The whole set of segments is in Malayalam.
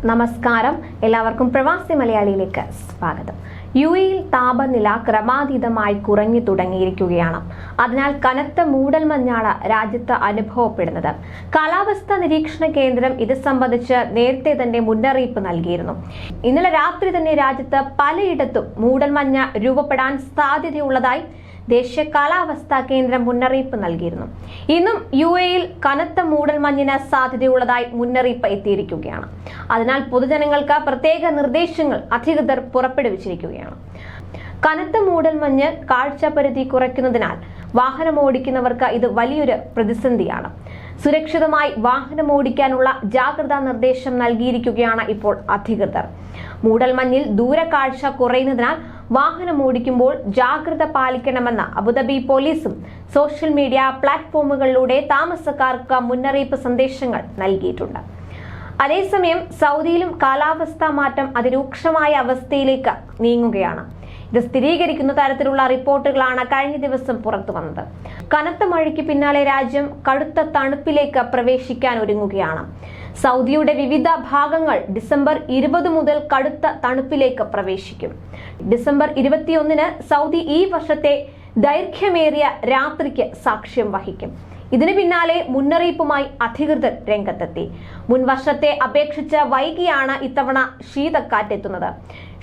നമസ്കാരം, എല്ലാവർക്കും പ്രവാസി മലയാളിയിലേക്ക് സ്വാഗതം. യുഎഇയിൽ താപനില ക്രമാതീതമായി കുറഞ്ഞു തുടങ്ങിയിരിക്കുകയാണ്. അതിനാൽ കനത്ത മൂടൽമഞ്ഞാണ് രാജ്യത്ത് അനുഭവപ്പെടുന്നത്. കാലാവസ്ഥാ നിരീക്ഷണ കേന്ദ്രം ഇത് സംബന്ധിച്ച് നേരത്തെ തന്നെ മുന്നറിയിപ്പ് നൽകിയിരുന്നു. ഇന്നലെ രാത്രി തന്നെ രാജ്യത്ത് പലയിടത്തും മൂടൽമഞ്ഞ് രൂപപ്പെടാൻ സാധ്യതയുള്ളതായി ദേശീയ കാലാവസ്ഥാ കേന്ദ്രം മുന്നറിയിപ്പ് നൽകിയിരുന്നു. ഇന്നും യുഎഇയിൽ കനത്ത മൂടൽമഞ്ഞിന് സാധ്യതയുള്ളതായി മുന്നറിയിപ്പ് എത്തിയിരിക്കുകയാണ്. അതിനാൽ പൊതുജനങ്ങൾക്ക് പ്രത്യേക നിർദ്ദേശങ്ങൾ അധികൃതർ പുറപ്പെടുവിച്ചിരിക്കുകയാണ്. കനത്ത മൂടൽമഞ്ഞ് കാഴ്ചപരിധി കുറയ്ക്കുന്നതിനാൽ വാഹനമോടിക്കുന്നവർക്ക് ഇത് വലിയൊരു പ്രതിസന്ധിയാണ്. സുരക്ഷിതമായി വാഹനമോടിക്കാനുള്ള ജാഗ്രതാ നിർദ്ദേശം നൽകിയിരിക്കുകയാണ് ഇപ്പോൾ അധികൃതർ. മൂടൽമഞ്ഞിൽ ദൂരക്കാഴ്ച കുറയുന്നതിനാൽ വാഹനമോടിക്കുമ്പോൾ ജാഗ്രത പാലിക്കണമെന്ന് അബുദാബി പോലീസും സോഷ്യൽ മീഡിയ പ്ലാറ്റ്ഫോമുകളിലൂടെ താമസക്കാർക്ക് മുന്നറിയിപ്പ് സന്ദേശങ്ങൾ നൽകിയിട്ടുണ്ട്. അതേസമയം സൗദിയിലും കാലാവസ്ഥാ മാറ്റം അതിരൂക്ഷമായ അവസ്ഥയിലേക്ക് നീങ്ങുകയാണ്. ഇത് സ്ഥിരീകരിക്കുന്ന തരത്തിലുള്ള റിപ്പോർട്ടുകളാണ് കഴിഞ്ഞ ദിവസം പുറത്തു വന്നത്. കനത്ത മഴയ്ക്ക് പിന്നാലെ രാജ്യം കടുത്ത തണുപ്പിലേക്ക് പ്രവേശിക്കാൻ ഒരുങ്ങുകയാണ്. സൗദിയുടെ വിവിധ ഭാഗങ്ങൾ ഡിസംബർ 20 മുതൽ കടുത്ത തണുപ്പിലേക്ക് പ്രവേശിക്കും. ഡിസംബർ 21 സൗദി ഈ വർഷത്തെ ദൈർഘ്യമേറിയ രാത്രിക്ക് സാക്ഷ്യം വഹിക്കും. ഇതിനു പിന്നാലെ മുന്നറിയിപ്പുമായി അധികൃതർ രംഗത്തെത്തി. മുൻ വർഷത്തെ അപേക്ഷിച്ച് വൈകിയാണ് ഇത്തവണ ശീതക്കാറ്റ്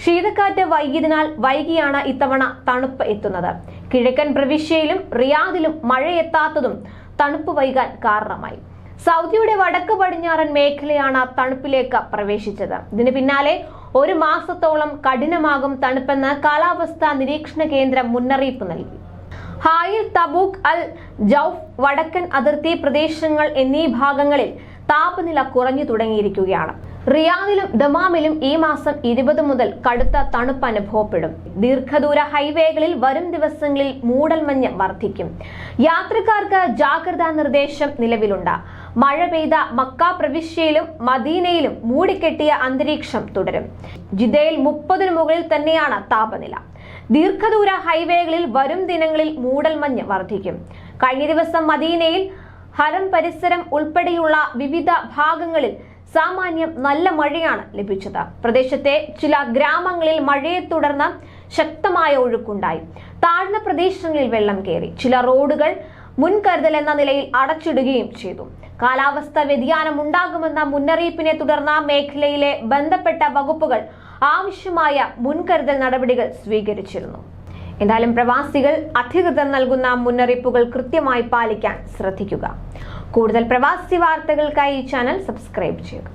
ശീതക്കാറ്റ് വൈകിയതിനാൽ വൈകിയാണ് ഇത്തവണ തണുപ്പ് എത്തുന്നത്. കിഴക്കൻ പ്രവിശ്യയിലും റിയാദിലും മഴയെത്താത്തതും തണുപ്പ് വൈകാൻ കാരണമായി. സൗദിയുടെ വടക്ക് പടിഞ്ഞാറൻ മേഖലയാണ് തണുപ്പിലേക്ക് പ്രവേശിച്ചത്. ഇതിന് പിന്നാലെ ഒരു മാസത്തോളം കഠിനമാകും തണുപ്പെന്ന് കാലാവസ്ഥാ നിരീക്ഷണ കേന്ദ്രം മുന്നറിയിപ്പ് നൽകി. ഹായിൽ, തബൂക്ക്, അൽ ജൗഫ്, വടക്കൻ അതിർത്തി പ്രദേശങ്ങൾ എന്നീ ഭാഗങ്ങളിൽ താപനില കുറഞ്ഞു തുടങ്ങിയിരിക്കുകയാണ്. റിയാദിലും ദമാമിലും ഈ മാസം 20 മുതൽ കടുത്ത തണുപ്പ് അനുഭവപ്പെടും. ദീർഘദൂര ഹൈവേകളിൽ വരും ദിവസങ്ങളിൽ മൂടൽമഞ്ഞ് വർദ്ധിക്കും. യാത്രക്കാർക്ക് ജാഗ്രതാ നിർദ്ദേശം നിലവിലുണ്ട്. മഴ പെയ്ത മക്ക പ്രവിശ്യയിലും മദീനയിലും മൂടിക്കെട്ടിയ അന്തരീക്ഷം തുടരും. ജിദ്ദയിൽ 30 മുകളിൽ തന്നെയാണ് താപനില. ദീർഘദൂര ഹൈവേകളിൽ വരും ദിനങ്ങളിൽ മൂടൽമഞ്ഞ് വർദ്ധിക്കും. കഴിഞ്ഞ ദിവസം മദീനയിൽ ഹറം പരിസരം ഉൾപ്പെടെയുള്ള വിവിധ ഭാഗങ്ങളിൽ സാമാന്യം നല്ല മഴയാണ് ലഭിച്ചത്. പ്രദേശത്തെ ചില ഗ്രാമങ്ങളിൽ മഴയെ തുടർന്ന് ശക്തമായ ഒഴുക്കുണ്ടായി. താഴ്ന്ന പ്രദേശങ്ങളിൽ വെള്ളം കയറി. ചില റോഡുകൾ മുൻകരുതൽ എന്ന നിലയിൽ അടച്ചിടുകയും ചെയ്തു. കാലാവസ്ഥാ വ്യതിയാനം ഉണ്ടാകുമെന്ന മുന്നറിയിപ്പിനെ തുടർന്ന് മേഖലയിലെ ബന്ധപ്പെട്ട വകുപ്പുകൾ ആവശ്യമായ മുൻകരുതൽ നടപടികൾ സ്വീകരിച്ചിരുന്നു. എന്തായാലും പ്രവാസികൾ അധികൃതർ നൽകുന്ന മുന്നറിയിപ്പുകൾ കൃത്യമായി പാലിക്കാൻ ശ്രദ്ധിക്കുക. കൂടുതൽ പ്രവാസി വാർത്തകൾക്കായി ഈ ചാനൽ സബ്സ്ക്രൈബ് ചെയ്യുക.